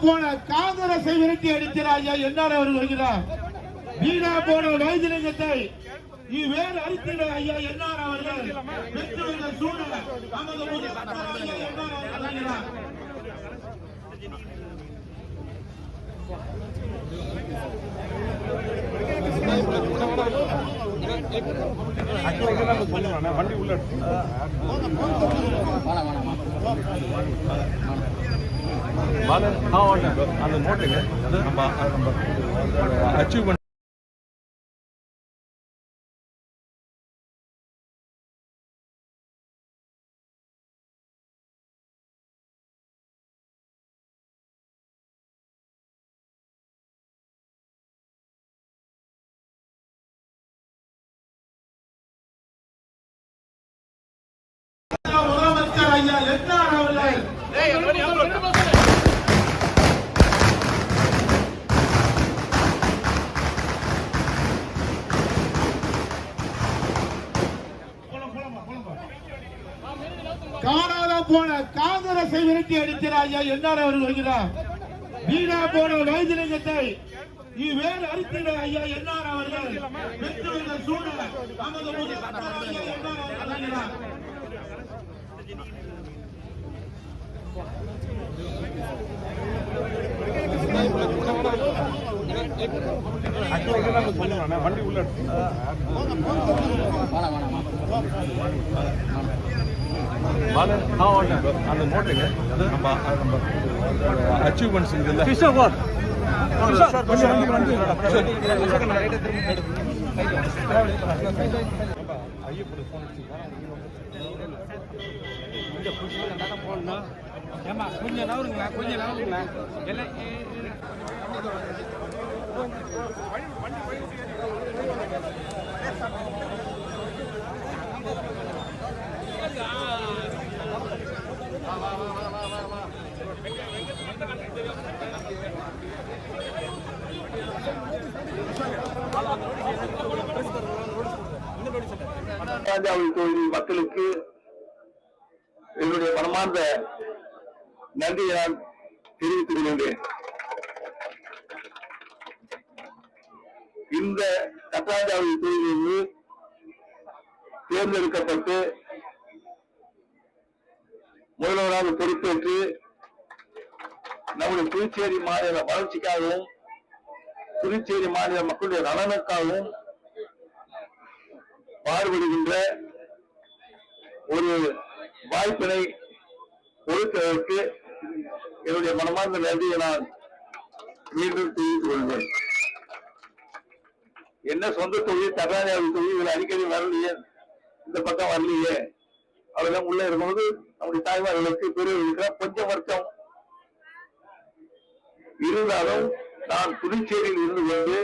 போன காங்கிரஸை விரட்டி அடிக்கிறாயா என்ஆர் அவர்கள் வருகிறார். வீணா போன வைத்திலிங்கத்தை வேறு அடித்திட ஐயா என்ஆர் அவர்கள் வெற்றி சூழல் நமது வருகிறார். வண்டி உள்ள அந்த நோட்டுங்க நம்ம அச்சீவ் பண்ண ஐயா என்ஆர் அவர்கள் காணாத போன காங்கிரஸை விரட்டி அடிக்கிறாயா என்ஆர் அவர்கள் வருகிறார். வீணா போன வைத்திலிங்கத்தை வேறு அடித்திட ஐயா என்ஆர் அவர்கள் வெற்றி சூழல் நமது வருகிறார். வண்டி உள்ள அந்த நோட்டுங்க நம்ம அச்சீவ்மெண்ட்ஸ் கொஞ்சம் நவருங்களா எல்லாம் தொகுதி மக்களுக்கு என்னுடைய மனமார்ந்த நன்றியை நான் தெரிவித்துக் கொள்கின்றேன். இந்த கட்டாஞ்சாவடி தொகுதியிலிருந்து தேர்ந்தெடுக்கப்பட்டு முதல்வராக பொறுப்பேற்று நம்முடைய புதுச்சேரி மாநில வளர்ச்சிக்காகவும் புதுச்சேரி மாநில மக்களுடைய நலனுக்காகவும் பாடுபடுகின்ற ஒரு வாய்ப்பினை கொடுத்ததற்கு என்னுடைய மனமார்ந்த நன்றியை நான் மீண்டும் தெரிவித்துக் கொள்வேன். என்ன சொந்த தொகுதி தகராறு தொகுதிகள் அடிக்கடி வரலையே, இந்த பக்கம் வரலையே, அவெல்லாம் உள்ள இருக்கும்போது நம்முடைய தாய்மார்களுக்கு பெரிய கொஞ்சம் வருத்தம் இருந்தாலும் நான் புதுச்சேரியில் இருந்து கொண்டு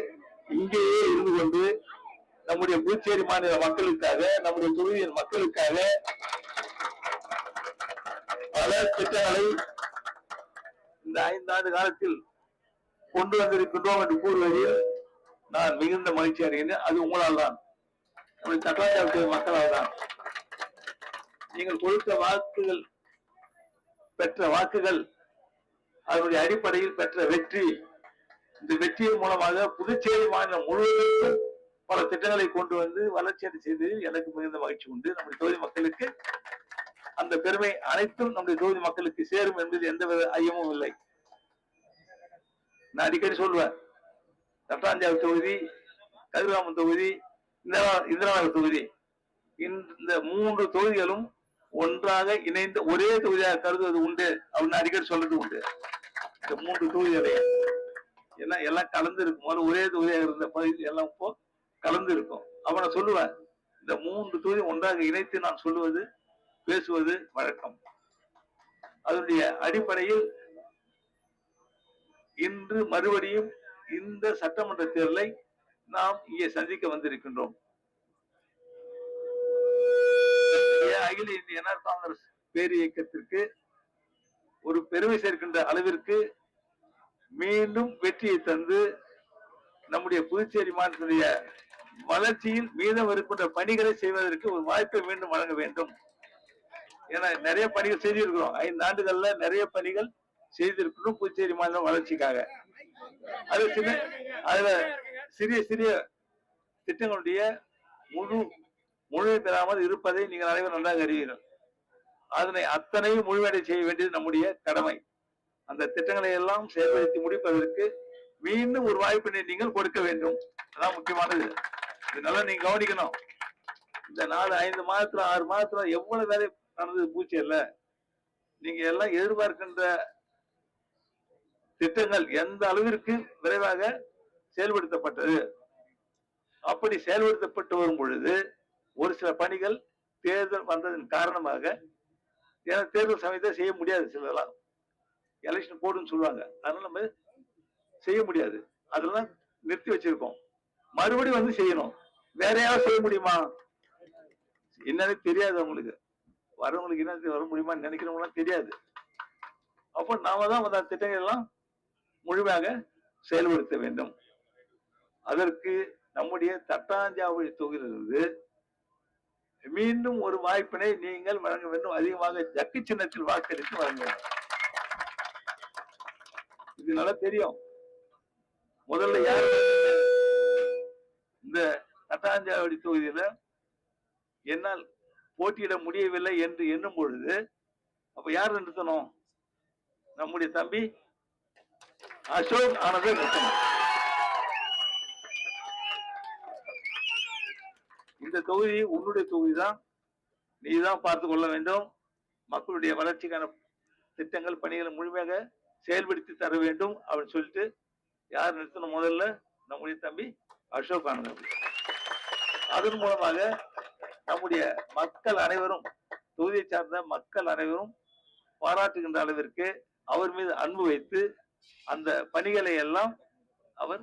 இங்கேயே இருந்து கொண்டு நம்முடைய புதுச்சேரி மாநில மக்களுக்காக நம்முடைய தொகுதியின் மக்களுக்காக பல திட்டங்களை இந்த 5 ஆண்டு காலத்தில் கொண்டு வந்திருக்கின்றோம் என்று கூறுவதில் நான் மிகுந்த மகிழ்ச்சி அடைகிறேன். அது உங்களால் தான், நம்முடைய தட்டாஞ்சாவடி மக்களால் தான். நீங்கள் கொடுத்த வாக்குகள், பெற்ற வாக்குகள், அதனுடைய அடிப்படையில் பெற்ற வெற்றி, இந்த வெற்றியின் மூலமாக புதுச்சேரி மாநிலம் முழுவதற்கும் பல திட்டங்களை கொண்டு வந்து வளர்ச்சி செய்ததில் எனக்கு மிகுந்த மகிழ்ச்சி உண்டு. நம்முடைய தொகுதி மக்களுக்கு அந்த பெருமை அனைத்தும் நம்முடைய தொகுதி மக்களுக்கு சேரும் என்பது எந்தவித ஐயமும் இல்லை. நான் அடிக்கடி சொல்வேன், தட்டாஞ்சாவடி தொகுதி, கதிர்காமம் தொகுதி, இந்திராநகர் தொகுதி, இந்த 3 தொகுதிகளும் ஒன்றாக இணைந்த ஒரே தொகுதியாக கருதுவது உண்டு அப்படின்னு அடிக்கடி சொல்றது உண்டு. இந்த 3 தொகுதிகளை எல்லாம் கலந்து இருக்கும், ஒரே தொகுதியாக இருந்த பகுதி எல்லாம் இப்போ கலந்து இருக்கும். அப்ப நான் சொல்லுவேன், இந்த 3 தொகுதி ஒன்றாக இணைத்து நான் சொல்லுவது பேசுவது வழக்கம். அதனுடைய அடிப்படையில் இன்று மறுபடியும் இந்த சட்டமன்ற தேர்தலை நாம் இங்கே சந்திக்க வந்திருக்கின்றோம். அகில இந்திய என்ஆர் காங்கிரஸ் பேர் இயக்கத்திற்கு ஒரு பெருமை சேர்க்கின்ற அளவிற்கு மீண்டும் வெற்றியை தந்து நம்முடைய புதுச்சேரி மாநிலத்துடைய வளர்ச்சியில் மீதம் இருக்கின்ற பணிகளை செய்வதற்கு ஒரு வாய்ப்பை மீண்டும் வழங்க வேண்டும். ஏன்னா நிறைய பணிகள் செய்திருக்கிறோம். 5 ஆண்டுகள்ல நிறைய பணிகள் செய்திருக்கணும் புதுச்சேரி மாநிலம் வளர்ச்சிக்காக. அது அதுல சிறிய சிறிய திட்டங்களுடைய முழுமை பெறாமல் இருப்பதை நீங்கள் அனைவரும் நன்றாக அறிவீர்கள். அதனை அத்தனையும் முழுமையடை செய்ய வேண்டியது நம்முடைய கடமை. அந்த திட்டங்களை எல்லாம் செயல்படுத்தி முடிப்பதற்கு மீண்டும் ஒரு வாய்ப்பினை நீங்கள் கொடுக்க வேண்டும். அதான் முக்கியமானது. இதனால நீங்க கவனிக்கணும். இந்த 4-5 மாதத்துல 6 மாதத்துல எவ்வளவு வேலை நடந்தது பூச்சேரியில. நீங்க எல்லாம் எதிர்பார்க்கின்ற திட்டங்கள் எந்த அளவிற்கு விரைவாக செயல்படுத்தப்பட்டது. அப்படி செயல்படுத்தப்பட்டு வரும் பொழுது ஒரு சில பணிகள் தேர்தல் வந்ததன் காரணமாக தேர்தல் சமயத்தை செய்ய முடியாது. சிலதெல்லாம் எலெக்ஷன் போடுன்னு சொல்லுவாங்க, அதனால நம்ம செய்ய முடியாது. அதெல்லாம் நிறுத்தி வச்சிருக்கோம். மறுபடியும் வந்து செய்யணும். வேற யாரும் செய்ய முடியுமா என்னன்னு தெரியாது. அவங்களுக்கு வரவங்களுக்கு என்ன வர முடியுமான்னு நினைக்கிறவங்களாம் தெரியாது. அப்போ நாம தான் அந்த திட்டங்கள் எல்லாம் முழுமையாக செயல்படுத்த வேண்டும். அதற்கு நம்முடைய தட்டாஞ்சாவடி தொகுதியிலிருந்து மீண்டும் ஒரு வாய்ப்பினை நீங்கள் வழங்க வேண்டும். அதிகமாக ஜக்கு சின்னத்தில் வாக்களித்து வழங்க வேண்டும். இது நல்லா தெரியும். முதல்ல யார் இந்த தட்டாஞ்சாவடி தொகுதியில என்னால் போட்டியிட முடியவில்லை என்று எண்ணும் பொழுது அப்ப யார் நிறுத்தணும்? நம்முடைய தம்பி அசோக் ஆனதை நிறுத்தணும். இந்த தொகுதி உன்னுடைய தொகுதி தான், நீ தான் பார்த்து கொள்ள வேண்டும். மக்களுடைய வளர்ச்சிக்கான திட்டங்கள் பணிகளை முழுமையாக செயல்படுத்தி தர வேண்டும் அப்படின்னு சொல்லிட்டு யார் நிறுத்தணும்? முதல்ல நம்முடைய தம்பி அசோக் ஆனந்த். அதன் மூலமாக நம்முடைய மக்கள் அனைவரும், தொகுதியை சார்ந்த மக்கள் அனைவரும் பாராட்டுகின்ற அளவிற்கு அவர் மீது அன்பு வைத்து அந்த பணிகளை எல்லாம் அவர்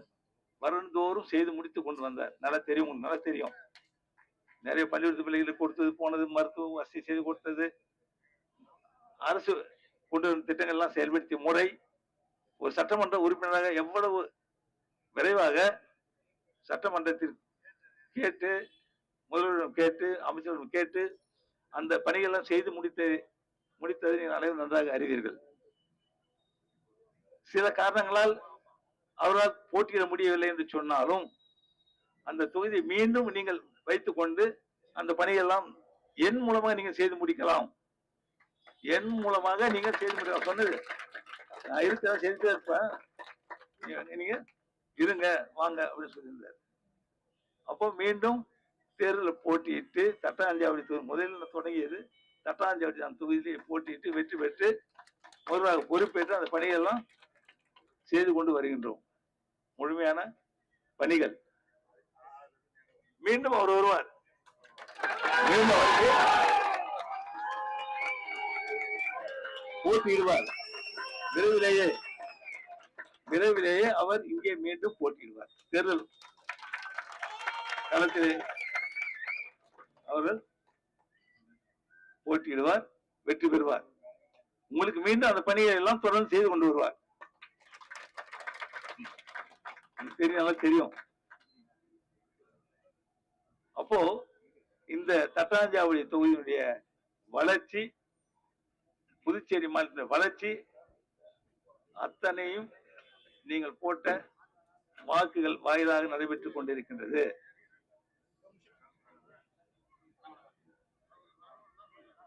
வருடந்தோறும் செய்து முடித்து கொண்டு வந்தார். நல்லா தெரியும், நல்லா தெரியும். நிறைய பள்ளிக்கூடத்து பிள்ளைகளுக்கு கொடுத்தது போனது, மருத்துவ வசதி செய்து கொடுத்தது, அரசு கொண்டு வந்த திட்டங்கள் எல்லாம் செயல்படுத்திய முறை, ஒரு சட்டமன்ற உறுப்பினராக எவ்வளவு விரைவாக சட்டமன்றத்தில் கேட்டு, முதல்வரிடம் கேட்டு, அமைச்சரிடம் கேட்டு அந்த பணிகள் செய்து முடித்ததை நீங்கள் அனைவரும் நன்றாக அறிவீர்கள். சில காரணங்களால் அவரால் போட்டியிட முடியவில்லை என்று சொன்னாலும் அந்த தொகுதியை மீண்டும் நீங்கள் வைத்துக் கொண்டு அந்த பணியெல்லாம் என் மூலமாக நீங்கள் செய்து முடிக்கலாம். என் மூலமாக நீங்கள் செய்து முடிக்கலாம் சொன்னது. நான் இருக்கிற செய்துட்டே இருப்பேன், நீங்க இருங்க வாங்க அப்படின்னு சொல்லியிருந்தார். அப்போ மீண்டும் தேர்தலில் போட்டியிட்டு தட்டாஞ்சாவடி தொகுதி முதலில் தொடங்கியது தட்டாஞ்சாவடி அந்த தொகுதியிலே போட்டியிட்டு வெற்றி பெற்று முதல்வராக பொறுப்பேற்று அந்த பணியெல்லாம் செய்து கொண்டு வருகின்றோம். முழுமையான பணிகள். மீண்டும் அவர் வருவார். மீண்டும் அவருக்கு போட்டியிடுவார். விரைவிலேயே அவர் இங்கே மீண்டும் போட்டியிடுவார். தேர்தல் களத்தில் அவர்கள் போட்டியிடுவார், வெற்றி பெறுவார். உங்களுக்கு மீண்டும் அந்த பணியை எல்லாம் தொடர்ந்து செய்து கொண்டு வருவார். தெரியும். அப்போ இந்த தட்டாஞ்சாவடி தொகுதியினுடைய வளர்ச்சி, புதுச்சேரி மாநிலத்தின் வளர்ச்சி அத்தனையும் நீங்கள் போட்ட வாக்குகள் வாயிலாக நடைபெற்றுக் கொண்டிருக்கின்றது.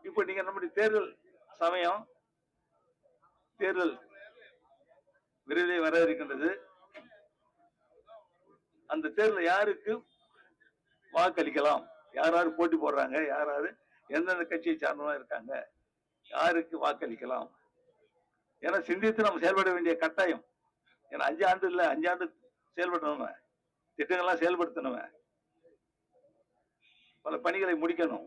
இப்ப நீங்க நம்முடைய தேர்தல் சமயம், தேர்தல் விரைவில் வர இருக்கின்றது. அந்த தேர்தல் யாருக்கு வாக்களிக்கலாம், யாராரு போட்டி போடுறாங்க, யாராரு எந்தெந்த கட்சியை சார்ந்தவங்க இருக்காங்க, யாருக்கு வாக்களிக்கலாம் என சிந்தித்து நம்ம செயல்பட வேண்டிய கட்டாயம். ஏன்னா 5 ஆண்டு இல்ல, 5 ஆண்டு செயல்படணும், திட்டங்கள்லாம் செயல்படுத்தணும், பல பணிகளை முடிக்கணும்,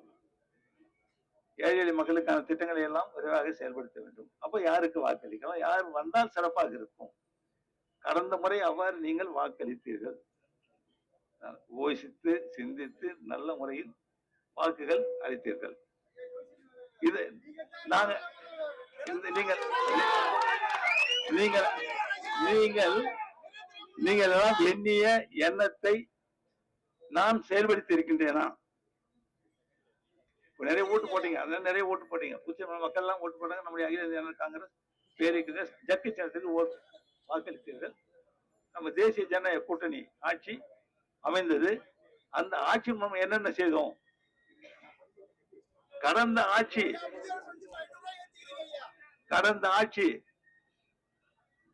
ஏழை எளிய மக்களுக்கான திட்டங்களை எல்லாம் விரைவாக செயல்படுத்த வேண்டும். அப்ப யாருக்கு வாக்களிக்கலாம், யார் வந்தால் சிறப்பாக இருக்கும். கடந்த முறை அவ்வாறு நீங்கள் வாக்களித்தீர்கள். யோசித்து சிந்தித்து நல்ல முறையில் வாக்குகள் அளித்தீர்கள். இது நாங்க நீங்கள் நீங்கள் நீங்கள் நீங்கள் எல்லாம் எண்ணிய எண்ணத்தை நான் செயல்படுத்தி இருக்கின்றேனா? நிறைய ஓட்டு போட்டீங்க, அதனால நிறைய ஓட்டு போட்டீங்க. புதுச்சேரி மக்கள் எல்லாம் ஓட்டு போட்டாங்க. நம்முடைய அகில இந்திய காங்கிரஸ் பேருக்கு ஜக்கு சின்னத்துக்கு வாக்களித்தீர்கள். நம்ம தேசிய ஜனநாயக கூட்டணி ஆட்சி அமைந்தது. அந்த ஆட்சி நம்ம என்னென்ன செய்தோம்? கடந்த ஆட்சி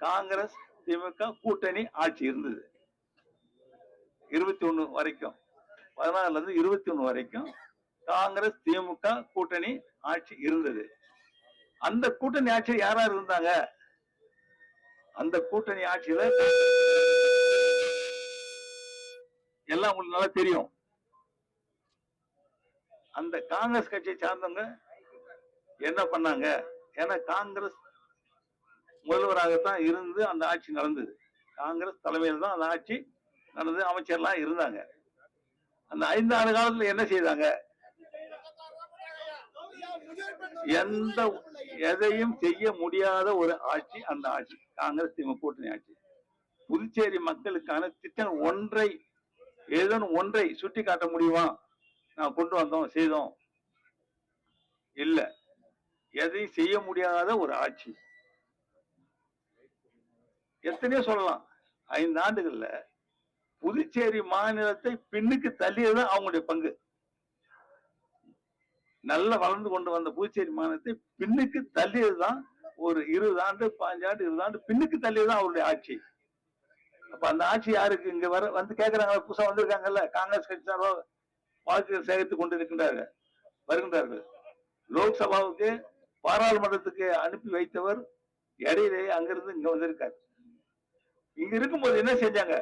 காங்கிரஸ் திமுக கூட்டணி ஆட்சி இருந்தது. 21 வரைக்கும், 16ல இருந்து 21 வரைக்கும் காங்கிரஸ் திமுக கூட்டணி ஆட்சி இருந்தது. அந்த கூட்டணி ஆட்சியில் யார் யார் இருந்தாங்க? அந்த கூட்டணி ஆட்சியில எல்லாம் உங்களுக்கு நல்லா தெரியும். அந்த காங்கிரஸ் கட்சியை சார்ந்தவங்க என்ன பண்ணாங்க? ஏன்னா காங்கிரஸ் முதல்வராகத்தான் இருந்து அந்த ஆட்சி நடந்தது. காங்கிரஸ் தலைமையில் தான் அந்த ஆட்சி நடந்தது. அமைச்சர்லாம் இருந்தாங்க. அந்த 5 ஆண்டு காலத்துல என்ன செய்தாங்க? எதையும் செய்ய முடியாத ஒரு ஆட்சி அந்த ஆட்சி, காங்கிரஸ் திமுக கூட்டணி ஆட்சி. புதுச்சேரி மக்களுக்கான திட்டம் ஏதேனும் ஒன்றை சுட்டி காட்ட முடியுமா? நான் கொண்டு வந்தோம், செய்தோம். இல்ல, எதையும் செய்ய முடியாத ஒரு ஆட்சி. எத்தனையோ சொல்லலாம். 5 ஆண்டுகள்ல புதுச்சேரி மாநிலத்தை பின்னுக்கு தள்ளியது அவங்களுடைய பங்கு. நல்ல வளர்ந்து கொண்டு வந்த புதுச்சேரி மாநிலத்தை பின்னுக்கு தள்ளியதுதான் ஒரு 20 ஆண்டு, 15 ஆண்டு, 20 ஆண்டு பின்னுக்கு தள்ளியதுதான் அவருடைய ஆட்சி. அப்ப அந்த ஆட்சி யாருக்கு? இங்க வந்து கேட்கிறாங்க, புதுசா வந்திருக்காங்கல்ல, காங்கிரஸ் கட்சி சார்பாக வாக்குகள் சேகரித்துக் வருகின்றார்கள். லோக்சபாவுக்கு, பாராளுமன்றத்துக்கு அனுப்பி வைத்தவர் இடையிலேயே அங்கிருந்து இங்க வந்திருக்காரு. இங்க இருக்கும்போது என்ன செஞ்சாங்க?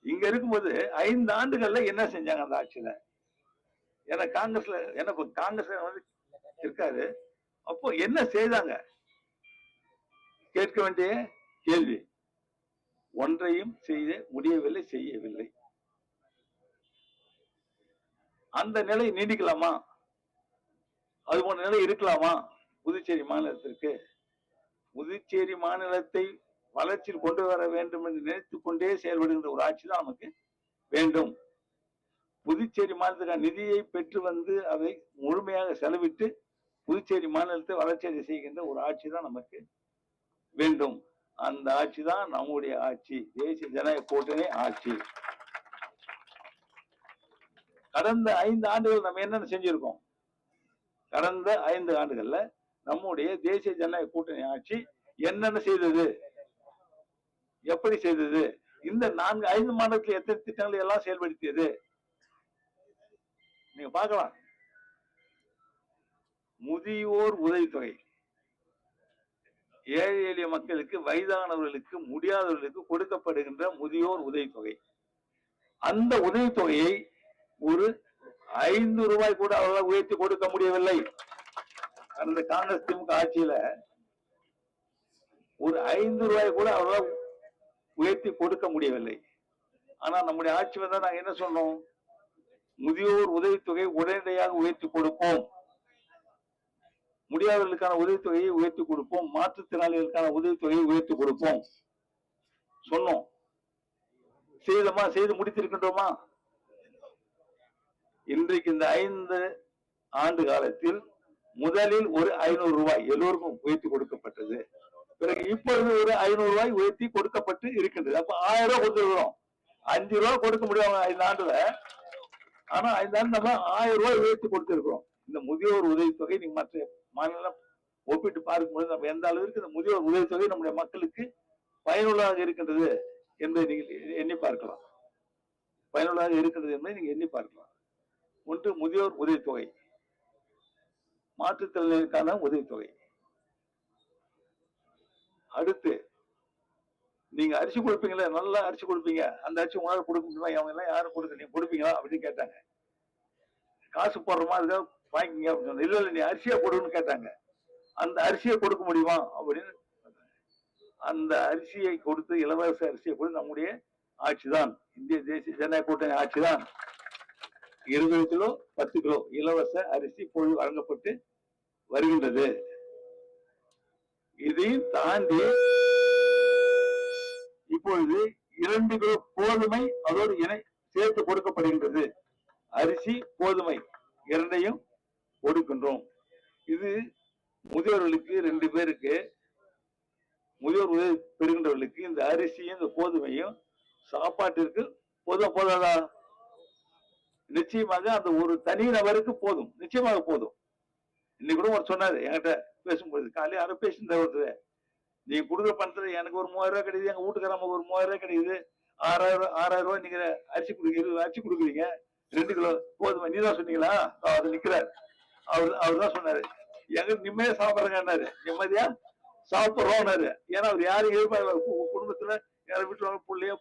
இங்க இருக்கும்போது 5 ஆண்டுகள்ல என்ன செஞ்சாங்க அந்த ஆட்சியில? ஏன்னா காங்கிரஸ்ல வந்து இருக்காரு. அப்போ என்ன செய்தாங்க? கேட்க வேண்டிய கேள்வி. ஒன்றையும் செய்யவில்லை. அந்த நிலை நீடிக்கலாமா? அது போன்ற நிலை இருக்கலாமா புதுச்சேரி மாநிலத்திற்கு? புதுச்சேரி மாநிலத்தை வளர்ச்சியில் கொண்டு வர வேண்டும் என்று நினைத்துக் கொண்டே செயல்படுகின்ற ஒரு ஆட்சி தான் நமக்கு வேண்டும். புதுச்சேரி மாநிலத்துக்கான நிதியை பெற்று வந்து அதை முழுமையாக செலவிட்டு புதுச்சேரி மாநிலத்தை வளர்ச்சி செய்கின்ற ஒரு ஆட்சி தான் நமக்கு வேண்டும். அந்த ஆட்சி தான் நம்முடைய ஆட்சி, தேசிய ஜனநாயக கூட்டணி ஆட்சி. கடந்த 5 ஆண்டுகள் நம்ம என்னென்ன செஞ்சிருக்கோம்? கடந்த 5 ஆண்டுகள்ல நம்முடைய தேசிய ஜனநாயக கூட்டணி ஆட்சி என்னென்ன செய்தது? எப்படி செய்தது? இந்த 4-5 மாதத்தில் எத்தனை திட்டங்களை எல்லாம் செயல்படுத்தியது? நீங்க பார்க்கலாம். முதியோர் உதவித்தொகை, ஏழை எளிய மக்களுக்கு, வயதானவர்களுக்கு, முடியாதவர்களுக்கு கொடுக்கப்படுகின்ற முதியோர் உதவித்தொகை. அந்த உதவித்தொகையை ஒரு 5 ரூபாய் கூட அவர்களால் உயர்த்தி கொடுக்க முடியவில்லை. அந்த காங்கிரஸ் திமுக ஆட்சியில ஒரு 5 ரூபாய் கூட அவர்களால் உயர்த்தி கொடுக்க முடியவில்லை. ஆனா நம்முடைய ஆட்சி வந்தா நாங்க என்ன சொன்னோம்? முதியோர் உதவித்தொகை உடனடியாக உயர்த்தி கொடுப்போம், முடியாதவர்களுக்கான உதவித்தொகையை உயர்த்தி கொடுப்போம், மாற்றுத்திறனாளிகளுக்கான உதவித்தொகையை உயர்த்தி கொடுப்போம் சொன்னோம். செய்தோமா? செய்து முடித்திருக்கின்றோமா? இன்றைக்கு இந்த 5 ஆண்டு காலத்தில் முதலில் ஒரு 500 ரூபாய் எல்லோருக்கும் உயர்த்தி கொடுக்கப்பட்டது. பிறகு இப்பொழுது ஒரு 500 ரூபாய் உயர்த்தி கொடுக்கப்பட்டு இருக்கின்றது. அப்ப 1000 ரூபாய் கொடுத்துருக்கிறோம். 5 ரூபாய் கொடுக்க முடியும் 5 ஆண்டுல. ஆனா 5 ஆண்டு நம்ம 1000 ரூபாய் உயர்த்தி கொடுத்திருக்கிறோம். இந்த முதியோர் உதவித்தொகை நீங்க மற்ற மாநிலம் ஒப்பிட்டு பார்க்கும்போது நம்ம எந்த அளவிற்கு இந்த முதியோர் உதவித்தொகை நம்முடைய மக்களுக்கு பயனுள்ளதாக இருக்கின்றது என்பதை நீங்கள் எண்ணி பார்க்கலாம். பயனுள்ளதாக இருக்கிறது என்பதை நீங்க எண்ணி பார்க்கலாம். ஒன்று முதியோர் உதவித்தொகை, மாற்றுத்திறனாளிகளுக்கான உதவித்தொகை. அடுத்து நீங்க அரிசி கொடுப்பீங்களா? நல்லா அரிசி கொடுப்பீங்க, அந்த அரிசி உங்களால கொடுக்க முடியுமா? அவங்க எல்லாம் யாரும் கொடுக்க, நீங்க கொடுப்பீங்களா அப்படின்னு கேட்டாங்க. காசு போடுறோமா அதுக்காக வாங்கிங்க அப்படின்னு சொன்ன. இல்ல நீ அரிசியா கொடுன்னு கேட்டாங்க. அந்த அரிசியை கொடுக்க முடியுமா அப்படின்னு. அந்த அரிசியை கொடுத்து, இலவச அரிசியை கொடுத்து நம்முடைய ஆட்சிதான், இந்திய தேசிய ஜனநாயக கூட்டணி ஆட்சிதான். 20 கிலோ 10 கிலோ இலவச அரிசி இப்பொழுது வழங்கப்பட்டு வருகின்றது. இதையும் தாண்டி இப்பொழுது 2 கிலோ கோதுமை அதோடு இணை சேர்த்து கொடுக்கப்படுகின்றது. அரிசி, கோதுமை இரண்டையும் கொடுக்கின்றோம். இது முதியோர்களுக்கு 2 பேருக்கு முதியோர் உதவி பெறுகின்றவர்களுக்கு இந்த அரிசியும் இந்த கோதுமையும் சாப்பாட்டிற்கு போதாதா? நிச்சயமாக அந்த ஒரு தனி நபருக்கு போதும், நிச்சயமாக போதும். இன்னைக்கு கூட ஒரு சொன்னாரு என்கிட்ட பேசும்போது, காலையில் யாரும் பேசியிருந்த ஒருத்தர், நீ கொடுக்குற பணத்துல எனக்கு ஒரு 3000 ரூபாய் கிடைக்குது, எங்க வீட்டுக்காரங்க ஒரு 3000 ரூபாய் கிடைக்குது, 6000 ரூபாய் நீங்க அரிசி கொடுக்குறீங்க 2 கிலோ போதுமா? நீ தான் சொன்னீங்களா? அவர் நிக்கிறார், அவர் தான் சொன்னாரு, எங்க நிம்மதியா சாப்பிட்றேங்கன்னாரு. நிம்மதியா சாப்பிட்றோம்னாரு. ஏன்னா அவர் யாரும் எதிர்பார்க்க, குடும்பத்துல யாரும் வீட்டுல பிள்ளையோ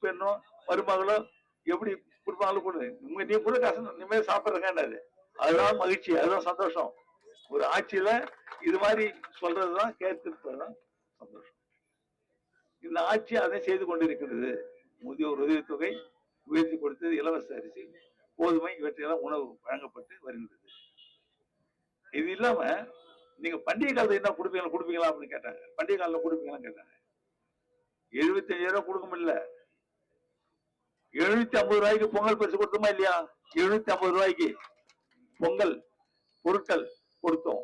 பெண்ணோ மருமகளோ எப்படி கொடுப்பாங்களும் கொடுங்க, நீ கூட கஷ்டம் நிம்மதியா சாப்பிட்றேங்கன்னாரு. அதுதான் மகிழ்ச்சி, அதுதான் சந்தோஷம். ஒரு ஆட்சியில இது மாதிரி சொல்றதுதான் கேட்கிறதுதான் சந்தோஷம். இந்த ஆட்சி அதை செய்து கொண்டிருக்கிறது. முதியோர் உதவித்தொகை உயர்த்தி கொடுத்தது, இலவச அரிசி கோதுமை இவற்றையெல்லாம் உணவு வழங்கப்பட்டு வருகின்றது. இது இல்லாம நீங்க பண்டிகை காலத்துல என்ன கொடுப்பீங்களா அப்படின்னு கேட்டாங்க. பண்டிகை காலத்துல கொடுப்பீங்களான்னு கேட்டாங்க. 75,000 ரூபாய் கொடுக்க முடியல. 750 ரூபாய்க்கு பொங்கல் பரிசு கொடுத்தோமா இல்லையா? 750 ரூபாய்க்கு பொங்கல் பொருட்கள் கொடுத்தோம்.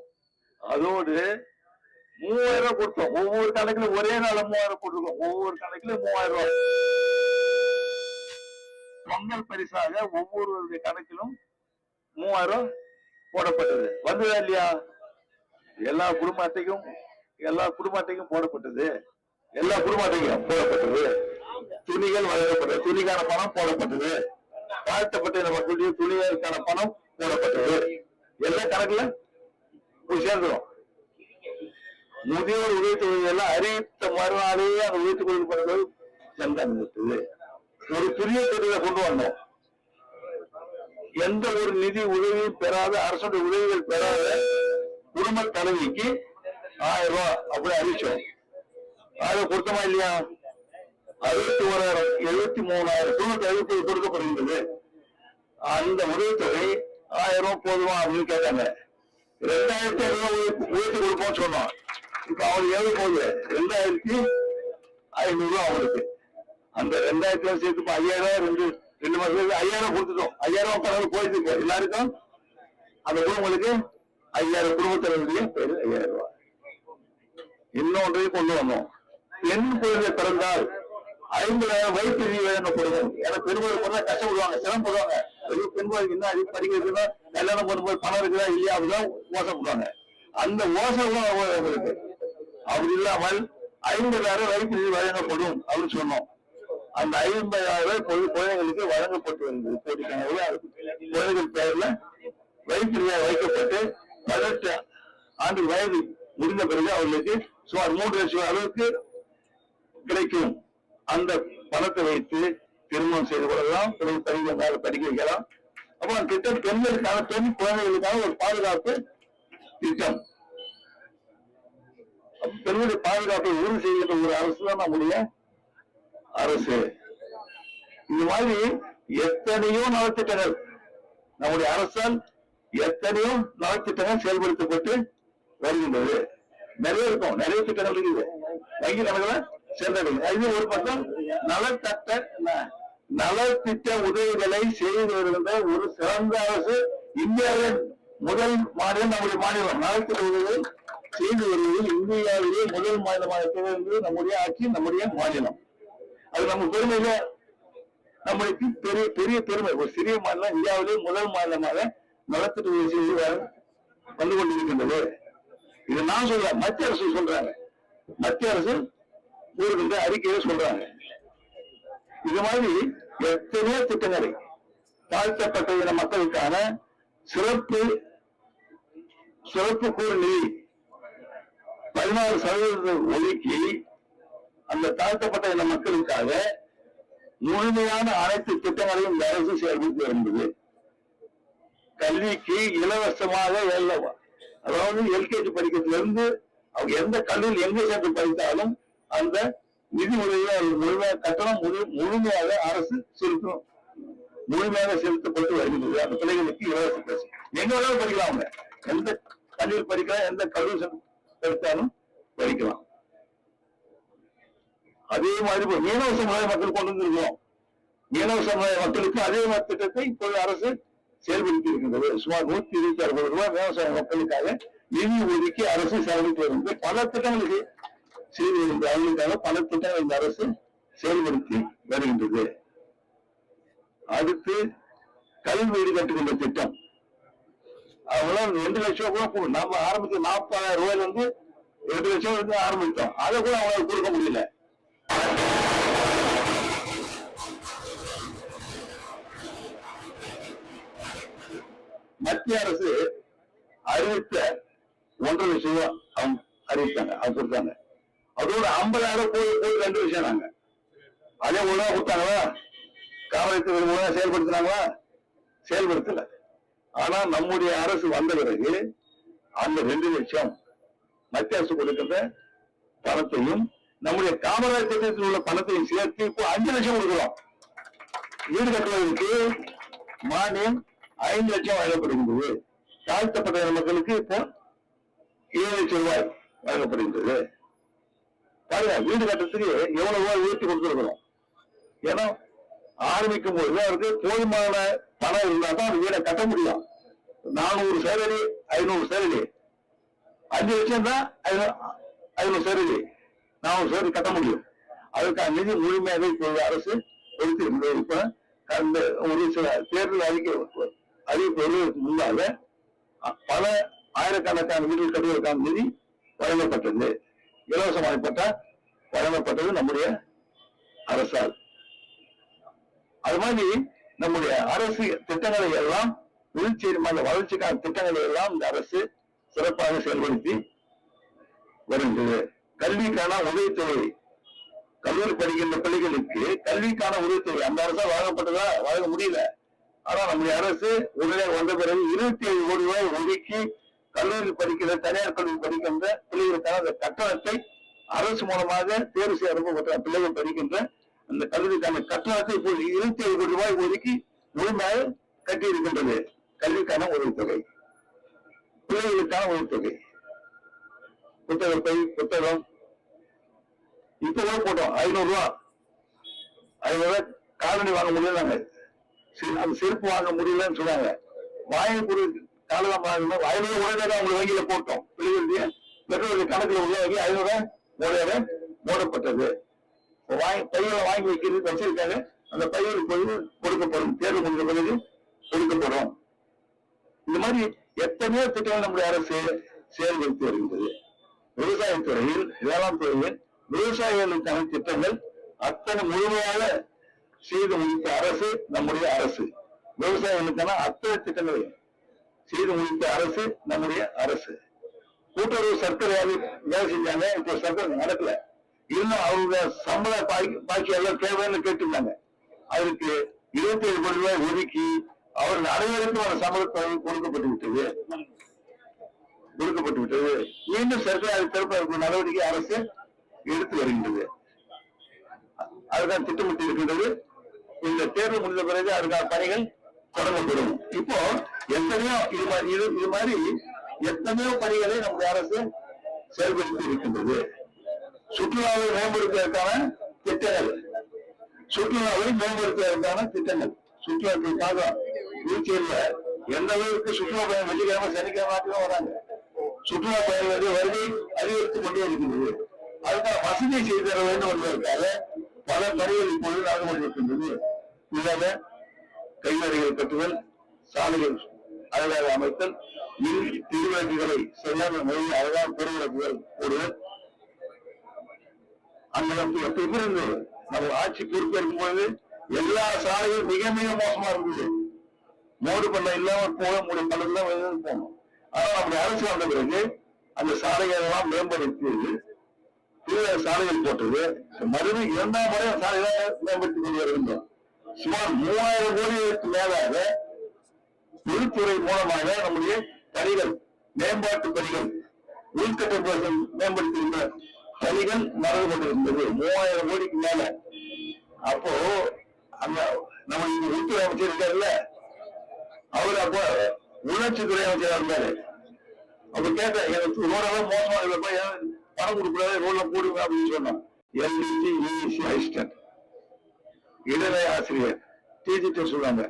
அதோடு 3000 ரூபாய் கொடுத்தோம். ஒவ்வொரு கணக்குல ஒரே நாள் 3000 கொடுத்தோம். ஒவ்வொரு கணக்குல 3000 ரூபாய் பொங்கல் பரிசாக ஒவ்வொருவருடைய கணக்கிலும் 3000 போடப்பட்டது. வந்ததா இல்லையா? எல்லா குடும்ப அட்டைக்கும் போடப்பட்டது. எல்லா குடும்ப அட்டைக்கும் போடப்பட்டது. துணிகள் வழங்கப்பட்டது. துணிக்கான பணம் போடப்பட்டது. தாழ்த்தப்பட்ட மக்களுடைய துணிகளுக்கான பணம் போடப்பட்டது. எல்லா கணக்குல போய் சேர்ந்துடும். முதியோர் உதவித்தொகை எல்லாம் அறிவித்த மறுநாளே அந்த உயர்த்து கொடுக்கப்பட்டது சென்றது. ஒரு புதிய திட்டத்தை கொண்டு வந்தோம். எந்த ஒரு நிதி உதவியும் பெறாத, அரசுடைய உதவிகள் பெறாத குடும்ப தலைவிக்கு 1000 ரூபாய் அப்படி அறிவிச்சோம். அதை கொடுத்தமா இல்லையா? 61,000 73,000 குடும்ப தலைவிக்கு கொடுக்கப்படுகின்றது. அந்த உதவித்தொகை 1000 ரூபாய் போதுமா அப்படின்னு கேட்டாங்க. 2,500 உயர்த்தி கொடுப்போம் சொன்னோம். இப்ப அவங்களுக்கு எவ்வளவு போகுது? 2,500 ரூபாய் அவங்களுக்கு. அந்த 2,000 சேர்த்து 5,000 ரெண்டு மாசத்துக்கு 5,000 கொடுத்துட்டோம். 5,000 பணம் போயிட்டு எல்லாருக்கும் அந்த குடும்பங்களுக்கு 5,000 குடும்பத்தினருடைய பேரு 5,000 ரூபாய். இன்னொன்றையும் கொண்டு வந்தோம். பெண் குழந்தை பிறந்தால் 50,000 வயிற்று வழங்கப்படும். ஏன்னா பெரும்பாலும் பொண்ணா கஷ்டப்படுவாங்க, சிரமப்படுவாங்க. பெண் குழந்தை என்ன அது படிக்கிறதுன்னா கல்யாணம் பண்ணும்போது பணம் இருக்குதா இல்லையா அப்படிதான் ஓசப்படுவாங்க. அந்த ஓசைகளும் அவங்களுக்கு அப்படி இல்லாமல் 50,000 வயிற்று வழங்கப்படும் அப்படின்னு சொன்னோம். அந்த 50,000 குழந்தைகளுக்கு வழங்கப்பட்டு வந்தது. குழந்தைகள் பெயர்ல வயிற்றுல வைக்கப்பட்டு 18 ஆண்டு வயது முடிந்த பிறகு அவர்களுக்கு சுமார் 3 லட்சம் அளவுக்கு கிடைக்கும். அந்த பணத்தை வைத்து திருமணம் செய்து கொள்ளலாம், படிக்க வைக்கலாம். அப்ப அந்த திட்டம் பெண்களுக்கான, பெண் குழந்தைகளுக்கான ஒரு பாதுகாப்பு திட்டம். பெண்களுடைய பாதுகாப்பை உறுதி செய்கின்ற ஒரு அரசு தான் நம்முடைய அரசு. இந்த மாதிரி எத்தனையோ நலத்திட்டங்கள் நம்முடைய அரசால் எத்தனையோ நலத்திட்டங்கள் செயல்படுத்தப்பட்டு வருகின்றது. நிறைய இருக்கும், நிறைய திட்டங்கள் இருக்குது. வங்கி கணக்குல சென்றடையும். இது ஒரு பக்கம் நலத்திட்ட உதவிகளை செய்து வருகின்ற ஒரு சிறந்த அரசு. இந்தியாவின் முதல் மாநிலம் நம்முடைய மாநிலம். நலத்திட்ட உதவிகள் செய்து வருவதில் இந்தியாவிலேயே முதல் மாநிலமாக திகழ்ந்தது நம்முடைய ஆட்சி, நம்முடைய மாநிலம். அது நம்ம பெருமையில நம்மளுக்கு பெரிய பெரிய பெருமை. ஒரு சிறிய மாநிலம் இந்தியாவிலேயே முதல் மாநிலமாக நலத்திட்ட உதவி செய்து வந்து கொண்டிருக்கின்றது. இது நான் சொல்ல, மத்திய அரசு சொல்றாங்க. மத்திய அரசு கூறுகின்ற அறிக்கையை சொல்றாங்க. இது மாதிரி எத்தனையோ திட்டங்களை தாழ்த்தப்பட்ட இன மக்களுக்கான சிறப்பு கூறு நிதி 16% ஒதுக்கி அந்த தாழ்த்தப்பட்ட இன மக்களுக்காக முழுமையான அனைத்து திட்டங்களையும் இந்த அரசு செயல்படுத்தி வருகிறது. கல்விக்கு இலவசமாக அதாவது எல்கேஜி படிக்கிறதுல இருந்து அவங்க எந்த கல்வியில் எங்க சென்று படித்தாலும் அந்த நிதி உதவியை முழுமையாக கட்டணம் முழுமையாக அரசு முழுமையாக செலுத்தப்பட்டு வருகிறது. அந்த பிள்ளைகளுக்கு இலவச பேச எங்க வேணாலும் படிக்கலாம். அவங்க எந்த கல்வியில் படிக்கலாம், எந்த கல்வி படித்தாலும் படிக்கலாம். அதே மாதிரி மீனவ சமுதாய மக்கள் கொண்டு வந்திருக்கிறோம். மீனவ சமுதாய மக்களுக்கு அதே திட்டத்தை இப்போது அரசு செயல்படுத்தி இருக்கின்றது. சுமார் 126 கோடி ரூபாய் விவசாய மக்களுக்காக நிதி ஒதுக்கி அரசு செயல்பட்டு வருகிறது. பல திட்டங்களுக்கு செய்து வருகின்ற அவங்களுக்காக பல திட்டங்கள் இந்த அரசு செயல்படுத்தி வருகின்றது. அடுத்து கல்வி வீடு கட்டுகின்ற திட்டம், அவங்களாம் 2 லட்சம் கூட போடும். நம்ம ஆரம்பிச்ச 40,000 ரூபாயில இருந்து 2 லட்சம் வந்து ஆரம்பித்தோம். அதை கூட அவங்களால கொடுக்க முடியல. மத்திய அரசு அறிவித்த 1.5 லட்சம் ரூபாய் அவங்க அறிவித்தாங்க, அது கொடுத்தாங்க. அதோட 50,000 போய் 2 லட்சம் நாங்க அதே ஒழுங்கா கொடுத்தாங்களா? காவல்துறை ஒழுங்கா செயல்படுத்தினாங்களா? செயல்படுத்தல. ஆனா நம்முடைய அரசு வந்த பிறகு அந்த 2 லட்சம் மத்திய அரசு கொடுக்கிற பணத்தையும் நம்முடைய காமராஜ் திட்டத்தில் உள்ள பணத்தையும் சேர்த்து இப்போ 5 லட்சம் கொடுக்கிறோம். வீடு கட்டுவதற்கு மானியம் 5 லட்சம் வழங்கப்படுகின்றது. தாழ்த்தப்பட்ட மக்களுக்கு இப்போ 7 லட்சம் ரூபாய் வழங்கப்படுகின்றது. பாருங்க, வீடு கட்டுறதுக்கு எவ்வளவு ரூபாய் உயர்த்தி கொடுத்துருக்கிறோம். ஏன்னா ஆரம்பிக்கும் போது அவருக்கு போதுமான பணம் இருந்தா தான் அந்த வீடை கட்ட முடியும். 400 சதுரடி 500 சதுரடி 5 லட்சம் தான் 500 சதுரடி 400 சதுரடி கட்ட முடியும். அதுக்கான நிதி முழுமையாக இப்போது அரசு ஒதுக்கியிருந்தது. இப்ப அந்த ஒரு சில தேர்தல் அறிவிப்பு முன்னால பல ஆயிரக்கணக்கான வீடுகள் கட்டுவதற்கான நிதி வழங்கப்பட்டது. இலவசமாகப்பட்ட வழங்கப்பட்டது நம்முடைய அரசால். அது மாதிரி நம்முடைய அரசு திட்டங்களை எல்லாம் புதுச்சேரி மாநில வளர்ச்சிக்கான திட்டங்களை எல்லாம் இந்த அரசு சிறப்பாக செயல்படுத்தி வருகின்றது. கல்விக்கான உதவித்தொகை, கல்லூரி படிக்கின்ற பள்ளிகளுக்கு கல்விக்கான உதவித்தொகை அந்த அரசால் வழங்கப்பட்டதா? வழங்க முடியல. ஆனா நம்முடைய அரசு உடனே வந்த பிறகு 27 கோடி ரூபாய் ஒதுக்கி கல்லூரி படிக்கிற தனியார் கல்வி படிக்கின்ற பிள்ளைகளுக்கான அந்த கட்டணத்தை அரசு மூலமாக தேர்வு செய்ய அனுப்பப்பட்ட பிள்ளைகள் படிக்கின்ற அந்த கல்விக்கான கட்டணத்தை இப்போது 27 கோடி ரூபாய் ஒதுக்கி முழுமையாக கட்டி இருக்கின்றது. கல்விக்கான உதவித்தொகை, பிள்ளைகளுக்கான உதவித்தொகை, புத்தகத்தை புத்தகம் இப்ப கூட போட்டோம் 500 ரூபாய். 500 ரூபாய் காலணி வாங்க முடியல, அந்த செருப்பு வாங்க முடியலன்னு சொன்னாங்க. வாங்கி கொடு காலம் வாங்கணும். 500 உடனே அவங்க வங்கியில போட்டோம். பிள்ளைகளுடைய பெற்றோருடைய கணக்குல உள்ள வங்கி 500 உடனே போடப்பட்டது. பையனை வாங்கி வைக்கிறது வச்சிருக்காங்க. அந்த பையனுக்கு போய் கொடுக்கப்படும், தேர்வு முடிந்த பிறகு கொடுக்கப்படும். இந்த மாதிரி எத்தனையோ திட்டங்கள் நம்முடைய அரசு செயல்படுத்தி வருகின்றது. விவசாயத்துறையில், வேளாண் துறையில் விவசாயிகளுக்கான திட்டங்கள் அத்தனை முழுமையாக செய்து முடித்த அரசு நம்முடைய அரசு. விவசாயிகளுக்கான அத்தனை திட்டங்களை செய்து முடித்த அரசு நம்முடைய அரசு. கூட்டுறவு சர்க்கரை வேலை செஞ்சாங்க, இப்போ சர்க்கரை நடக்கல. இன்னும் அவங்க சம்பள பாக்கி எல்லாம் தேவைன்னு கேட்டிருந்தாங்க. அதுக்கு 27 கோடி ரூபாய் ஒதுக்கி அவர்கள் அனைவருக்கும் அந்த சம்பளத்தை கொடுக்கப்பட்டு விட்டது. மீண்டும் சர்க்கரை திறப்பதற்கு நடவடிக்கை அரசு எடுத்து வருகின்றது. அதுதான் திட்டமிட்டு இருக்கின்றது. இந்த தேர்வு முடிந்த பிறகு அதுக்கான பணிகள் தொடங்கப்படும். இப்போ எத்தனையோ இது மாதிரி எத்தனையோ பணிகளை நம்முடைய அரசு செயல்படுத்தி இருக்கின்றது. சுற்றுலாவை மேம்படுத்துவதற்கான திட்டங்கள், சுற்றுலாத்துக்காக புதுச்சேரியில எந்த அளவுக்கு சுற்றுலா பயணம் வெள்ளிக்கிழமை சனிக்கிழமை வராங்க. சுற்றுலா பயணிகள் வருகை அதிகரித்துக் கொண்டே இருக்கின்றது. அதுக்கான வசதி செய்து தர வேண்டும் என்பதற்காக பல பணிகள் இப்பொழுது நடந்து கொண்டிருக்கின்றது. இல்லாத கைநடைகள் கட்டுதல், சாலைகள் அழகாக அமைத்தல், மின் திருவிளக்குகளை சரியான முறையில் அழகாக பெருவிளக்குகள் போடுதல். அந்த எப்ப இருந்து நம்ம ஆட்சி பொறுப்பேற்கும் பொழுது எல்லா சாலையும் மிக மிக மோசமா இருந்தது. மோடு பள்ளம் இல்லாம போக முடியும், பள்ளம் தான் போகணும். ஆனா நம்முடைய அரசு வந்த பிறகு அந்த சாலைகள் எல்லாம் மேம்படுத்தி புதிய சாலைகள் போட்டது. மறுபடியும் 2ஆம் முறை சாலைகளை மேம்படுத்திக் கொண்டு வருகின்றோம். சுமார் 3000 கோடிகளுக்கு மேலாக பொதுத்துறை மூலமாக நம்முடைய பணிகள், மேம்பாட்டு பணிகள், உள்கட்டமைப்பு மேம்படுத்துகின்ற பணிகள் நடந்து கொண்டிருந்தது. 3000 கோடிக்கு மேல. அப்போ அந்த நம்ம இங்க உள்துறை அமைச்சர் இருக்காருல்ல, அவர் அப்போ உள்ளாட்சித்துறை அமைச்சராக இருந்தாரு. அப்ப கேட்ட எனக்கு ரோடெல்லாம் மோசமா இல்லப்பா, பணம் கொடுக்கூடாது, ரோட்ல போடுங்க அப்படின்னு சொன்னோம். எல்டிசி இஇசி அசிஸ்டன்ட், இடைநிலை ஆசிரியர், டிஜிட்டல் சொல்றாங்க.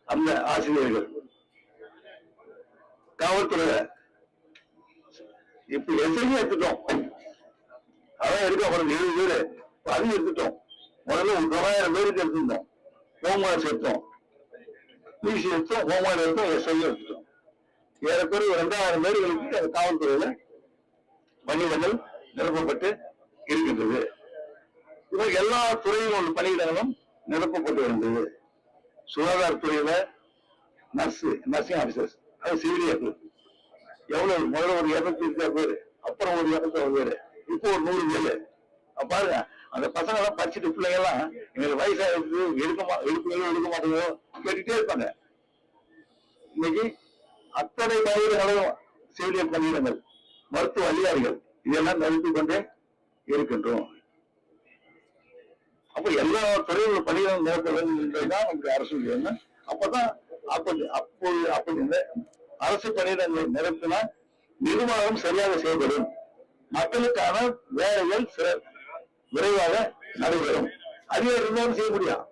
அந்த ஆசிரியர்கள், காவல்துறை, இப்ப எஸ்ஐ எடுத்துட்டோம். அதான் எடுக்க அப்புறம் 70 பேரு அதையும் எடுத்துட்டோம். முதல்ல 900 பேருக்கு எடுத்திருந்தோம். ஹோம்கார்ட்ஸ் எடுத்தோம், பிசி எடுத்தோம், ஹோம்கார்டு எடுத்தோம், எஸ்ஐ எடுத்துட்டோம். ஏறக்குறைய 2000 பேர்களுக்கு அந்த காவல்துறையில பணியிடங்கள் நிரப்பப்பட்டு இருக்கின்றது. இவர் எல்லா துறையிலும் உள்ள பணியிடங்களும் நிரப்பப்பட்டு இருந்தது. சுகாதாரத்துறையில நர்சிங் ஆபீசர்ஸ், அது சிவிலியர்கள் எவ்வளவு, முதல்ல ஒரு 220 பேரு, அப்புறம் ஒரு 200 பேரு, இப்போ ஒரு 100 பேரு. பாருங்க, அந்த பசங்க எல்லாம் படிச்சுட்டு பிள்ளைங்க எல்லாம் எங்களுக்கு வயசாயிருக்கு, எடுக்க மாட்டேங்குதோ கேட்டுட்டே இருப்பாங்க. இன்னைக்கு அத்தனை பணியிடங்களும் செவிலியர் பணியிடங்கள், மருத்துவ அதிகாரிகள் இதெல்லாம் நிறுத்திக் கொண்டே இருக்கின்றோம். அப்ப எல்லா துறையிலும் பணியிடம் நிரப்ப வேண்டும் என்பதுதான் நமக்கு அரசு வேணும். அப்பதான் அப்படி அரசு பணியிடங்களை நிரப்பினா நிர்வாகம் சரியாக செயல்படும், மக்களுக்கான வேலைகள் விரைவாக நடைபெறும். அதிகாரி இருந்தாலும் செய்ய முடியும்.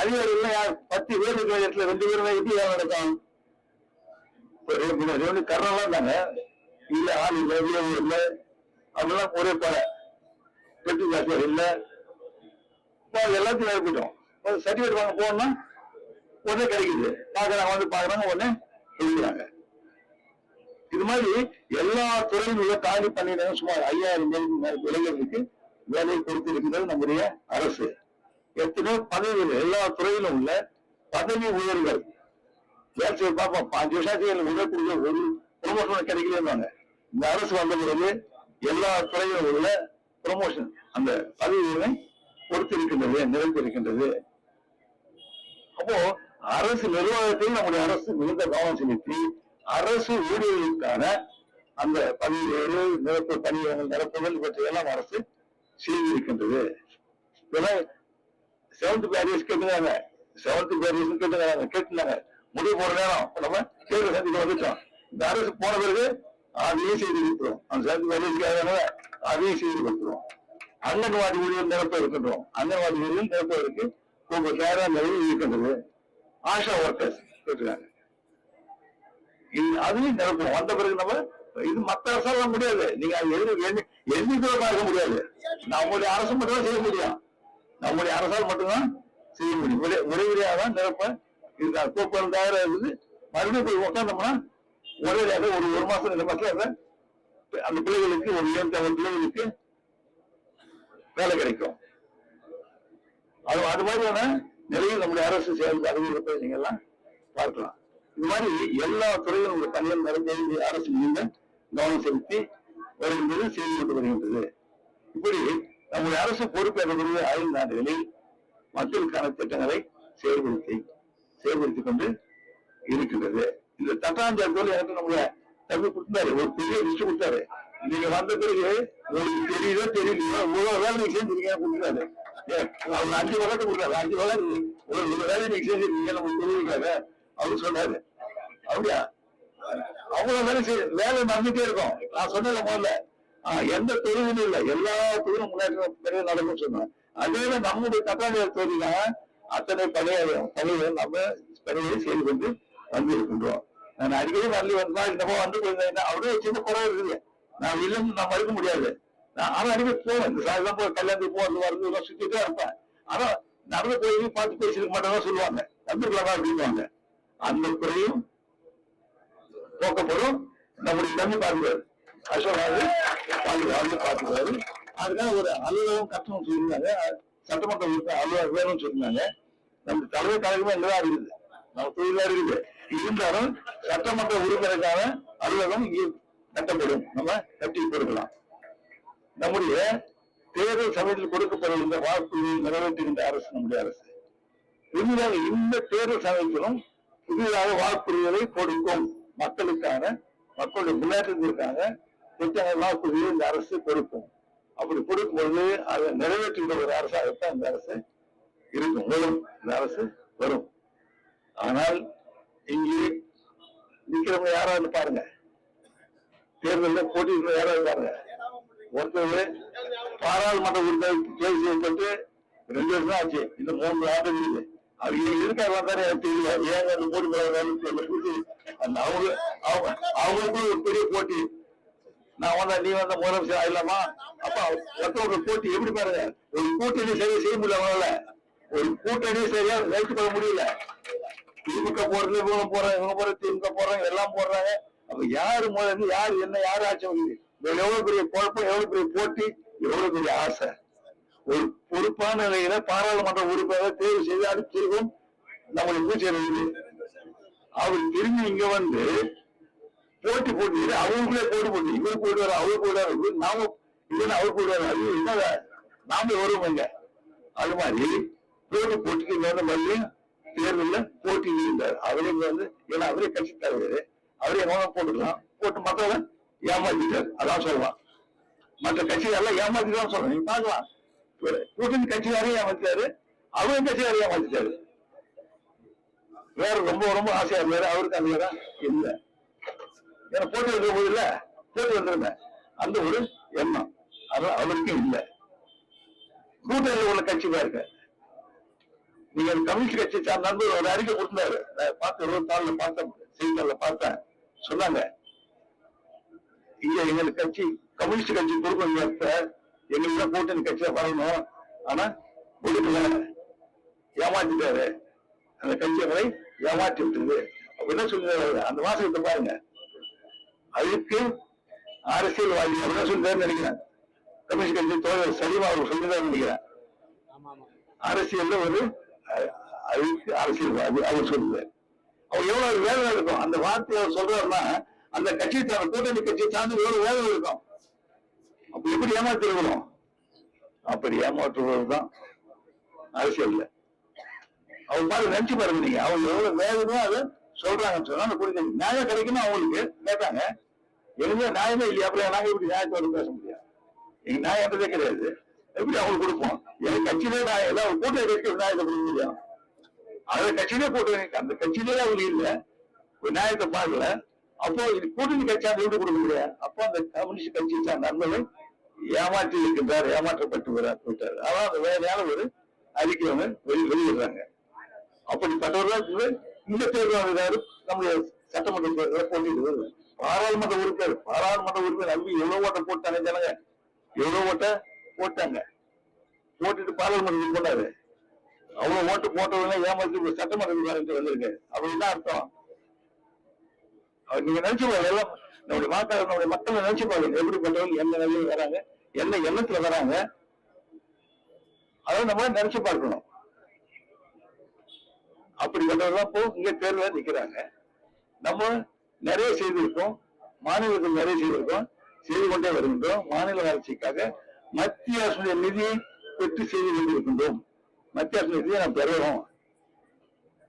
அதிகாரி இல்லை, 10 பேர் இருக்கிற இடத்துல 2 பேர் எப்படி வேலை நடக்கும்? கர்ணம்லாம் இருந்தாங்க, இல்ல ஆள் இல்லை, வீரவு இல்லை, அப்படிலாம் ஒரே பாட பெட்டி ஜாஸ்தியார் இல்லை, எல்லாத்தையும் நிரப்பிட்டோம். சர்டிபிகேட் வாங்க போகணும்னா உடனே கிடைக்குது, பாக்குறாங்க, வந்து பாக்குறாங்க, உடனே எழுதுறாங்க. இது மாதிரி எல்லா துறையிலும் உள்ள காலி பணியிடம் சுமார் 5000 இளைஞர்களுக்கு வேலை கொடுத்திருக்கிறது நம்முடைய அரசு. எத்தனையோ பதவிகள், எல்லா துறையிலும் உள்ள பதவி உயர்வுகள் வேலை செய்ய பார்ப்போம். 5 வருஷத்துக்கு உயர்க்கூடிய ஒரு ப்ரொமோஷன் கிடைக்கலன்னு இந்த அரசு வந்த பிறகு எல்லா துறையிலும் உள்ள ப்ரொமோஷன் அந்த பதவி உயர்வை கொடுத்திருக்கின்றது, நிறைந்திருக்கின்றது. அப்போ அரசு நிர்வாகத்தில் நம்முடைய அரசு மிகுந்த கவனம் செலுத்தி அரசு ஊழியர்களுக்கான அந்த பதவி உயர்வு, நிரப்பு பணியிடங்கள் நிரப்புதல் இவற்றையெல்லாம் அரசு செய்திருக்கின்றது. இதெல்லாம் 7th பேரியர்ஸ் கேட்டுனாங்க, 7th பேரியர்ஸ் கேட்டுனாங்க. முடிவு போற நேரம் நம்ம தேர்தல் சந்திக்க வந்துட்டோம். இந்த அரசு போன பிறகு அதையும் செய்து கொடுத்துரும். அந்த 7th பேரியர்ஸ்க்காக அதையும் செய்து கொடுத்துரும். அங்கன்வாடி ஊழியர் நிரப்ப இருக்கின்றோம். அங்கன்வாடி ஊழியர் நிரப்புவதற்கு ரொம்ப தயாராக நிலையில் இருக்கின்றது. ஆஷா ஒர்க்கர்ஸ் கேட்டுருக்காங்க, அதையும் நிரப்புவோம். வந்த பிறகு நம்ம இது மற்ற அரசால முடியாது. நீங்க அது எண்ணிக்கையில பார்க்க முடியாது. நம்முடைய அரசு மட்டும்தான் செய்ய முடியும். நம்முடைய அரசால் மட்டும்தான் செய்ய முடியும். உடனடியாக தான் நிரப்ப இருக்கா. போக்குவரத்து தயாராக இருக்குது. மறுபடியும் போய் உட்காந்தோம்னா உடனடியாக ஒரு மாசம் 2 மாசத்துல அந்த பிள்ளைகளுக்கு ஒரு 750 பிள்ளைகளுக்கு வேலை கிடைக்கும். அது மாதிரியான நிலையில் நம்முடைய அரசு செயல்பட நீங்க எல்லாம் பார்க்கலாம். இது மாதிரி எல்லா துறையிலும் உள்ள பணிகள் நடந்த அரசு மிகுந்த கவனம் செலுத்தி வருகின்றது, செய்து கொண்டு வருகின்றது. இப்படி நம்முடைய அரசு பொறுப்பேற்கக்கூடிய 5 ஆண்டுகளில் மக்களுக்கான திட்டங்களை செயல்படுத்திக் கொண்டு இருக்கின்றது. இந்த தட்டாஞ்சார் போல எனக்கு நம்முடைய தம்பி கொடுத்தாரு, ஒரு பெரிய லிஸ்ட் கொடுத்தாரு. நீங்க வந்த பிறகு உங்களுக்கு தெரியல தெரியலையோ இவ்வளவு வேலை நீங்க செஞ்சிருக்கீங்க கொடுத்தாரு. அவங்க 5 வளர்த்து கொடுத்தாரு. 5 வளர்த்து ஒரு வேலை நீங்க செஞ்சிருக்கீங்க நமக்கு தெரிவிக்காத அவரு சொன்னாரு. அப்படியா? அவ்வளவு வேலை நடந்துட்டே இருக்கும். நான் சொன்னது முதல்ல எந்த தொழிலும் இல்லை, எல்லா தொழிலும் முன்னேற்றம் நடக்கும் சொன்னேன். அதே நம்முடைய தட்டாஞ்சார் தொழில அத்தனை பணிகளை நம்ம பணிகளை செய்து கொண்டு வந்து இருக்கின்றோம். நான் அடிக்கடி வரலி வந்தா இந்த வந்து அவரே சின்ன குறை இருக்குது. நான் இல்லைன்னு நான் மறுக்க முடியாது. ஆனா அடிக்கடி போவேன். இந்த சாயலாம் போய் கல்யாணத்துக்கு போறது வரது சுத்திட்டே இருப்பேன். ஆனா நடந்து போய் பார்த்து பேசிருக்க மாட்டேன் சொல்லுவாங்க, தந்துருக்கலாமா அப்படின்வாங்க. அந்த குறையும் போக்கப்படும். நம்முடைய தம்பி பார்க்கிறாரு, அசோகாவது பார்க்கிறாரு. அதுக்காக ஒரு அலுவலகம் கட்டணம் சொல்லியிருந்தாங்க. சட்டமன்ற அலுவலகம் வேணும்னு சொல்லியிருந்தாங்க. நம்ம தலைவர் கழகமே இங்கதான் இருக்குது, நம்ம தொழிலா இருக்குது. இருந்தாலும் சட்டமன்ற உறுப்பினருக்கான அலுவலகம் இங்கே கட்டப்படும், நம்ம கட்டி கொடுக்கலாம். நம்முடைய தேர்தல் சமயத்தில் கொடுக்கப்படுகின்ற வாக்குறுதியை நிறைவேற்றுகின்ற அரசு நம்முடைய அரசு. புதிதாக இந்த தேர்தல் சமயத்திலும் புதிதாக வாக்குறுதிகளை கொடுக்கும். மக்களுடைய முன்னேற்றத்திற்கான திட்டங்கள் வாக்குறுதியை இந்த அரசு கொடுக்கும். அப்படி கொடுக்கும்போது அதை நிறைவேற்றுகின்ற ஒரு அரசாகத்தான் இந்த அரசு இருக்கும், வரும். இந்த அரசு வரும். ஆனால் இங்கே நிக்கிறவங்க யாராவது பாருங்க, தேர்தலில் போட்டியிடுற யாராவது பாருங்க. ஒருத்தர் பாராளுமன்ற உறுப்பினர் தேர்வு செய்யப்பட்டு 2 வருஷம் ஆச்சு, இந்த 3 ஆண்டு இருக்குது. அவங்க இருக்காங்க வந்தாரு தெரியல. ஏன் அந்த போட்டி அவங்களுக்கும் ஒரு பெரிய போட்டி. நான் வந்தா நீ வந்த முதலமைச்சர் ஆயிடலாமா? அப்ப ஒருத்தவங்க போட்டி எப்படி பாருங்க, ஒரு கூட்டணி சரியா செய்ய முடியல அவங்களால, ஒரு கூட்டணி சரியா வைத்து கொள்ள முடியல. திமுக போறது, இவங்க போறாங்க, இவங்க போற திமுக போறாங்க, எல்லாம் போடுறாங்க. அப்ப யாரு முதல்ல, யாரு என்ன, யாரு ஆட்சி வருது? எவ்வளவு பெரிய குழப்பம், எவ்வளவு பெரிய போட்டி, எவ்வளவு பெரிய ஆசை. ஒரு பொறுப்பான நிலையில பாராளுமன்ற உறுப்பினரை தேர்வு செய்து அனுப்பிச்சிருக்கோம் நம்மளுடைய பூச்சி. அவர் திரும்பி இங்க வந்து போட்டி போட்டு அவங்களுக்குள்ளே போட்டு இவர் போடுவாரு, அவர் போடுவாரு, நாம இல்லைன்னா அவர் போடுவாரு, அது என்ன நாம வருவோங்க. அது மாதிரி போட்டிக்கு மேல மறுபடியும் தேர்தலில் போட்டி இருந்தார். அவரே வந்து ஏன்னா அவரே கட்சி தலைவர், அவரே கவனம் போட்டுக்கலாம், போட்டு மற்றவங்க ஏமாத்திட்டார். அதான் சொல்லலாம், மற்ற கட்சிகள் ஏமாத்திதான் சொல்லலாம். நீங்க பாக்கலாம், கூட்டணி கட்சியாரையும் ஏமாத்திட்டாரு, அவரும் கட்சியாரையும் ஏமாத்திட்டாரு. வேற ரொம்ப ரொம்ப ஆசையா இருந்தாரு, அவருக்கு அந்த இடம் இல்ல. ஏன்னா போட்டி வந்த போது இல்ல, போட்டி வந்திருந்தேன் அந்த ஒரு எண்ணம் அதான் அவருக்கும் இல்ல. கூட்டணியில் உள்ள கட்சி பாருங்க, நீங்க கம்யூனிஸ்ட் கட்சி சார்ந்த ஒரு அறிக்கை கொடுத்தாரு, பார்த்து 24 பார்த்தேன், செய்தித்தாள பார்த்தேன். சொன்னாங்க, இங்க எங்களுக்கு கட்சி கம்யூனிஸ்ட் கட்சி கொடுக்க எங்களுக்கு கூட்டணி கட்சியா வரணும், ஆனா கொடுக்கல, ஏமாத்திட்டாரு, அந்த கட்சியை ஏமாற்றி விட்டுருது. அப்ப என்ன சொல்லுறாரு அந்த வாசகத்தை பாருங்க. அதுக்கு அரசியல்வாதி என்ன சொல்றாரு நினைக்கிறேன், கம்யூனிஸ்ட் கட்சி தோழர் சலீமா அவர் சொல்லிதான் நினைக்கிறேன். அரசியல்ல ஒரு அதுக்கு அரசியல்வாதி அவர் சொல்லுவார். அவர் எவ்வளவு வேதனை இருக்கும் அந்த வார்த்தையை அவர் சொல்றாருன்னா, அந்த கட்சி கூட்டணி கட்சியை சார்ந்து எவ்வளவு வேதனை இருக்கும். அப்ப எப்படி ஏமாத்திருக்கணும்? அப்படி ஏமாற்றுவதுதான் அரசியல். அவங்க பாரு நினைச்சு பாருங்க, நீங்க அவங்க எவ்வளவு வேதனையோ அதை சொல்றாங்கன்னு சொன்னா கொடுக்க நியாயம் கிடைக்குன்னு அவங்களுக்கு கேட்டாங்க. எதுவுமே நியாயமே இல்லையா, அப்புறம் நாங்க இப்படி நியாயத்தோடு பேச முடியாது. எங்க நியாயன்றதே கிடையாது, எப்படி அவங்களுக்கு கொடுப்போம்? எங்க கட்சியிலே நான் ஏதாவது கூட்டணி கட்சி நியாயத்தை கொடுக்க முடியும்? அந்த கட்சியிலே கூட்டணி, அந்த கட்சியிலே அவங்களுக்கு இல்ல, ஒரு நியாயத்தை பார்க்கல. அப்போ இது கூட்டணி கட்சியா எப்படி கொடுக்க முடியாது? அப்போ அந்த கம்யூனிஸ்ட் கட்சியை சார்ந்த நண்பர்கள் ஏமாற்றி இருக்கின்றார், ஏமாற்றப்பட்டு விட்டார். அதான் அந்த வேலையான ஒரு அறிக்கை அவங்க வெளியிடுறாங்க. அப்படிப்பட்டவர்கள் இந்த தேர்தல் நம்முடைய சட்டமன்ற போட்டிட்டு பாராளுமன்ற உறுப்பினர் நம்பி எவ்வளவு ஓட்ட போட்டாங்க ஜனங்க, எவ்வளவு ஓட்ட போட்டாங்க, போட்டுட்டு பாராளுமன்றத்துக்கு போனாரு. அவ்வளவு ஓட்டு போட்டவங்க ஏமாத்தி சட்டமன்றத்துக்கு வந்திருக்கு. அப்படி என்ன அர்த்தம்? நீங்க நினைச்சு பாருங்க, எல்லாம் நம்முடைய மக்களை நினைச்சு பாருங்க, எப்படிப்பட்டவங்க என்ன நிலையில வராங்க, என்ன எண்ணத்துல வராங்க, அதை நம்ம நினைச்சு பார்க்கணும். அப்படிப்பட்டவர்கள் போ இங்க தேர்தல நிக்கிறாங்க. நம்ம நிறைய செய்திருக்கோம், மாநிலத்தில் நிறைய செய்திருக்கோம், செய்து கொண்டே வருகின்றோம். மாநில வளர்ச்சிக்காக மத்திய அரசுடைய நிதியை பெற்று செய்து கொண்டிருக்கின்றோம். மத்திய அரசு நிதியை நாம் பெறுவோம்.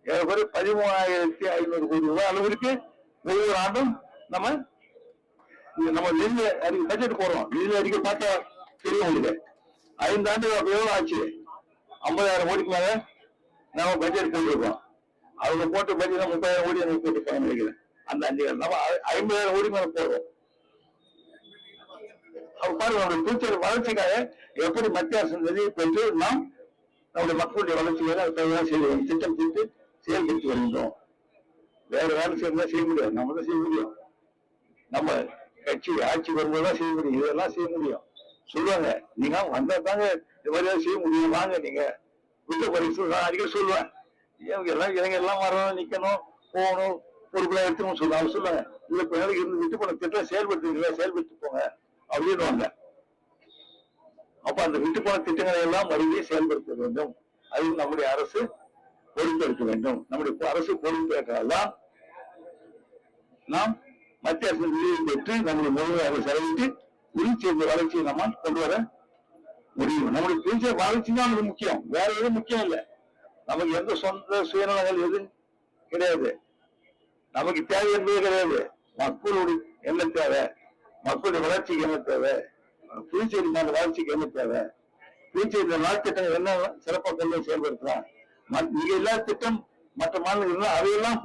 ஏறக்குறைய 13,500 கோடி ரூபாய் அளவிற்கு ஒவ்வொரு ஆண்டும் நம்ம நிதி அறிக்கை பட்ஜெட் போடுறோம். நிதி அறிக்கை பார்த்தா தெரியும் உங்களுக்கு. 5 ஆண்டு எவ்வளவு ஆச்சு? 50,000 கோடிக்கு மேல நாம பட்ஜெட் போட்டுருக்கோம். அவங்க போட்ட பட்ஜெட் 30,000 கோடி எனக்கு போட்டு நினைக்கிறேன். அந்த 5 நம்ம 50,000 கோடி மேல போடுறோம். அப்ப பாருங்க, நம்முடைய ஃபியூச்சர் வளர்ச்சிக்காக எப்படி மத்திய அரசு நிதியை பெற்று நாம் நம்முடைய மக்களுடைய வளர்ச்சிக்காக அதை செய்வோம், திட்டம் தீட்டு செயல்படுத்தி வருகின்றோம். வேற வேலை செய்ய முடியாது, நம்ம தான் செய்ய முடியும். நம்ம கட்சி ஆட்சி வரும்போதுதான் செய்ய முடியும், இதெல்லாம் செய்ய முடியும். சொல்லுவாங்க, நீங்க வந்தா தாங்க இது மாதிரி செய்ய முடியும், வாங்க நீங்க விட்ட பரிசு. நான் அடிக்கடி சொல்லுவேன், இவங்க எல்லாம் வரணும், நிக்கணும், போகணும், பொறுப்புலாம் எடுத்துணும் சொல்லுவாங்க. சொல்லுவாங்க, இதுல இப்ப இருந்து விட்டு போன திட்டம் செயல்படுத்தி போங்க அப்படின்னு. அப்ப அந்த விட்டு போன திட்டங்களை எல்லாம் மறுபடியும் செயல்படுத்த வேண்டும். அது நம்முடைய அரசு பொறுப்பேற்க வேண்டும். நம்முடைய அரசு பொறுப்பேற்றால்தான் நாம் மத்திய அரசு நிதியை பெற்று நம்முடைய முழுமையாக செலவிட்டு உயிர்ச்சேர்ந்த வளர்ச்சியை நம்ம கொண்டு வர முடியும். நம்முடைய ஃபியூச்சர் வளர்ச்சி தான் நமக்கு முக்கியம், வேற எதுவும் முக்கியம் இல்லை. நமக்கு எந்த சொந்த சுயநலங்கள் எதுவும் கிடையாது. நமக்கு தேவை என்பது கிடையாது. மக்களுடைய என்ன தேவை, மக்களுடைய வளர்ச்சிக்கு என்ன தேவை, புதுச்சேரி மாநில வளர்ச்சிக்கு என்ன தேவை, புதுச்சேரி நாட்டுத்திட்டங்கள் என்ன சிறப்பாக கொண்டு செயல்படுத்தலாம். மிக இல்லாத திட்டம் மற்ற மாநிலங்கள் அதையெல்லாம்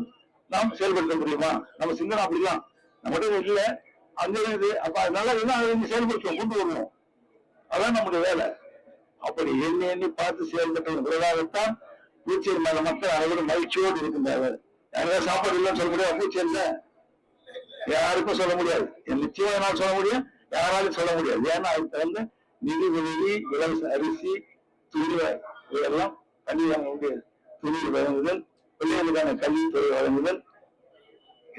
நாம் செயல்படுத்த முடியுமா? நம்ம சிந்தனை அப்படிலாம் நம்மகிட்ட இல்ல, அங்க இருக்குது. அப்ப அதனால அதை செயல்படுத்துவோம், கொண்டு வருவோம். அதான் நம்முடைய வேலை. அப்படி எண்ணி பார்த்து செயல்பட்டதாகத்தான் புதுச்சேரி மாநில மக்கள் அனைவரும் மகிழ்ச்சியோடு இருக்கின்றார்கள். யாராவது சாப்பாடு இல்லைன்னு சொல்ல முடியாது புதுச்சேரியில? யாருக்கும் சொல்ல முடியாது. நிச்சயம் நான் சொல்ல முடியும், யாராலும் சொல்ல முடியாது. ஏன்னா அதுக்கு தகுந்த நிதி உதவி, இலவச அரிசி, துணி இதெல்லாம் கல்வியாக துணி வழங்குதல், பிள்ளைகளுக்கான கல்வித்துறை வழங்குதல்,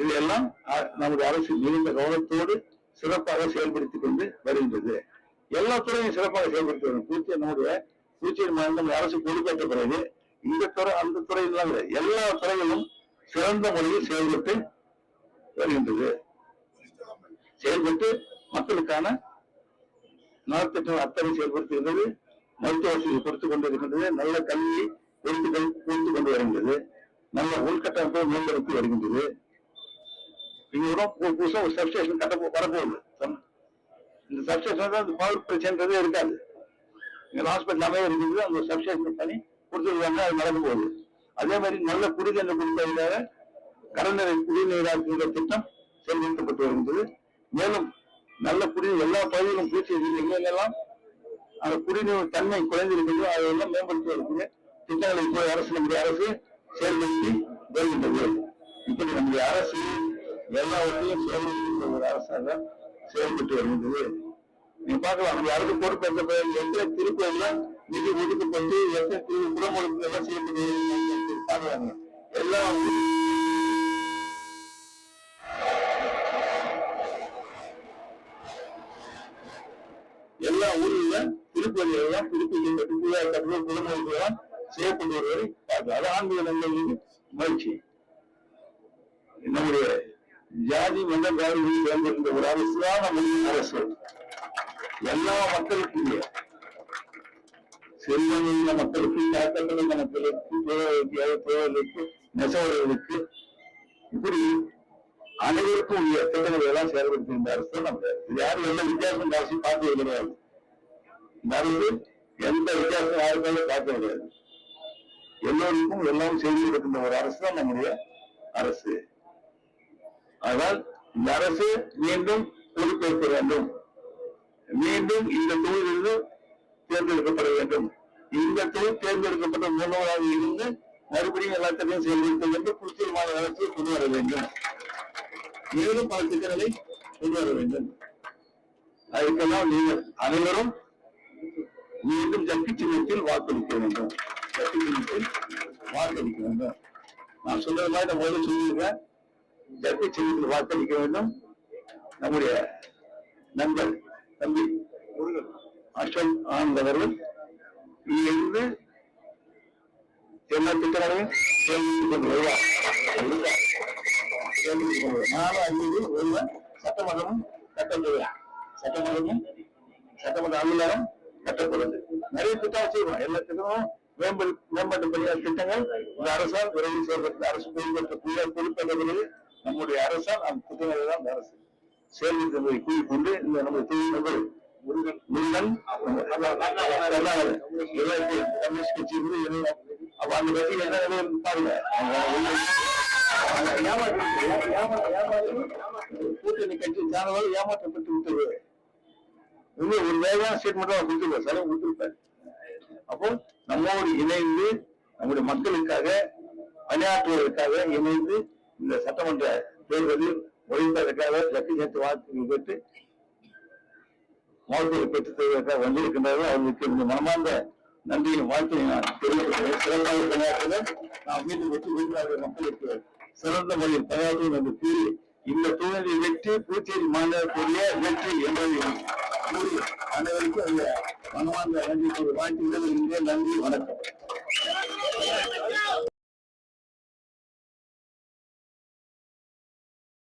இதையெல்லாம் நமது அரசு மிகுந்த கவனத்தோடு சிறப்பாக செயல்படுத்திக் கொண்டு வருகின்றது. எல்லா துறையும் சிறப்பாக செயல்படுத்தி வரும். புதுச்சேரி மாநிலம் அரசு பொறுப்பேற்ற பிறகு இந்த துறை அந்த துறை எல்லா துறைகளும் சிறந்த முறையில் செயல்பட்டு வருகின்றது. செயல்பட்டு மக்களுக்கான நலத்திட்டம் அத்தனை செயல்படுத்துகின்றது. மருத்துவ வசதி கொடுத்துக் கொண்டிருக்கின்றது. நல்ல கல்வியை கொடுத்து கொண்டு வருகின்றது. நல்ல உள்கட்டமைப்பை மேம்படுத்தி வருகின்றது. இங்க புதுசா ஒரு சப்ஸ்டேஷன் வரப்போகுது. இந்த சப்ஸ்டேஷன் தான் பவர் பிரச்சனைன்றதே இருக்காது. இங்க ஹாஸ்பிட்டல் அமைய இருக்குது. அந்த சப்ஸ்டேஷன் பண்ணி கொடுத்துருவாங்க. அது நடந்து போகுது. அதே மாதிரி நல்ல குடிநீர் கொடுப்பதற்காக கடற்கரை குடிநீராக்குகின்ற திட்டம் செயல்படுத்தப்பட்டு வருகின்றது. மேலும் நல்ல குடிநீர் எல்லா பகுதியிலும் பூச்சியில் எங்கெல்லாம் அந்த குடிநீர் தன்மை குறைந்திருக்கின்றோ அதையெல்லாம் மேம்படுத்தி வரக்கூடிய திட்டங்களை இப்போ நம்முடைய அரசு செயல்படுத்தி வருகின்றது. இப்படி நம்முடைய அரசு எல்லாவற்றையும் செயல்படுத்துகின்ற ஒரு அரசாக செயல்பட்டு வருகின்றது. நீங்க பார்க்கலாம், நம்முடைய அரசு பொறுப்பேற்ற எத்தனை திருப்பதிலாம் நிதி ஒதுக்கப்பட்டு எத்தனை குடமுழுக்கு எல்லாம் செய்யப்பட்டு பார்க்கலாங்க. எல்லா ஊர்ல திருப்பதி எல்லாம் திருப்பதி குடமுழுக்கு எல்லாம் செய்யப்பட்டு வருவதை பார்க்கலாம். அது ஆன்மீக நண்பர்களுக்கு மகிழ்ச்சி. நம்முடைய ஜாதி மத காரணங்களில் தேர்ந்தெடுத்த ஒரு அரசு தான் நம்முடைய அரசு. எல்லா மக்களுக்கும் செல்வந்த மக்களுக்கு, தாக்கங்களுள்ள மக்களுக்கு, தொழிலுக்கு, நெசவாளர்களுக்கு, இப்படி அனைவருக்கும் உள்ள திட்டங்களை எல்லாம் செயல்படுத்துகின்ற அரசு நம்ம. இது யாரும் எந்த வித்தியாசம் அரசு பார்க்க கிடையாது. இந்த அரசு எந்த வித்தியாசம் யாருக்காலும் பார்க்க கிடையாது. எல்லோருக்கும் எல்லாம் செய்து கொடுக்கின்ற ஒரு அரசு தான் நம்முடைய அரசு. ஆனால் இந்த அரசு மீண்டும் பொறுப்பேற்க வேண்டும். மீண்டும் இந்த தொழிலிருந்து தேர்ந்தெடுக்கப்பட வேண்டும். இந்த தொழில் தேர்ந்தெடுக்கப்பட்ட முதல்வராக இருந்து மறுபடியும் எல்லாத்தையும் செயல்படுத்த வேண்டும். புதுச்சேரி மாநில அரசு கொண்டு வர வேண்டும். மேலும் பல திட்டங்களை கொண்டு வர வேண்டும். அதுக்கெல்லாம் நீங்கள் அனைவரும் மீண்டும் ஜக்கி சின்னத்தில் வாக்களிக்க வேண்டும். ஜக்கி சின்னத்தில் வாக்களிக்க வேண்டும். நான் சொல்றது மாதிரி நான் முதல்ல சொல்லியிருக்கேன். ஜக்கி சின்னத்தில் வாக்களிக்க வேண்டும். நம்முடைய நண்பர் தம்பி அசோக் ஆனந்த் அவர்கள் இங்கிருந்து எல்லா திட்டங்களையும் செயல்படுத்திக் கொண்டு வருவார். நானும் அஞ்சு வருவேன். சட்டமன்றமும் கட்டப்படுவேன். சட்டமன்ற அலுவலகம் கட்டப்படுது. நிறைய திட்டம் செய்வோம். எல்லா திட்டமும் மேம்பாட்டு பணியாளர் திட்டங்கள் இந்த அரசால் விரைவில் செயல்படுத்த அரசு பொறுப்பேற்றது. நம்முடைய அரசால் அந்த திட்டங்களை தான் இந்த அரசு செயல்படுத்துவதை கூறிக்கொண்டு இந்த நம்முடைய தொழில்நுட்பங்கள் முருகன் கம்யூனிஸ்ட் கட்சி இருந்து அப்ப அந்த கட்சியில் என்ன நிலையம் பாருங்க. கூட்டணி கட்சி சார்ந்தவர்கள் ஏமாற்றப்பட்டு விட்டது. இன்னும் ஒரு வேலையான ஸ்டேட்மெண்ட் அவர் கொடுத்துருப்பார், செலவு கொடுத்திருப்பார். அப்போ நம்மோடு இணைந்து நம்முடைய மக்களுக்காக பணியாற்றுவதற்காக இணைந்து இந்த சட்டமன்ற தேர்தலில் ஒழிப்பதற்காக ஜக்கி சேர்த்து வாக்குகள் பெற்று வாழ்க்கையை பெற்று தருவதற்காக வந்திருக்கின்றார்கள். அவர்களுக்கு இந்த மனமார்ந்த நன்றியின் வாழ்க்கையை நான் தெரிவிக்கிறேன். சிறப்பாக பணியாற்றுவேன். நாம் மீண்டும் வெற்றி பெற்றார்கள். மக்களுக்கு சிறந்த முறையில் பணியாற்றுவோம் என்று கூறி இந்த தொழிலை வெற்றி புதுச்சேரி மாநிலத்துடைய வெற்றி என்பதை கூறி அனைவருக்கும் அந்த மனமார்ந்த நன்றி வாழ்த்துக்கள். நன்றி, வணக்கம்.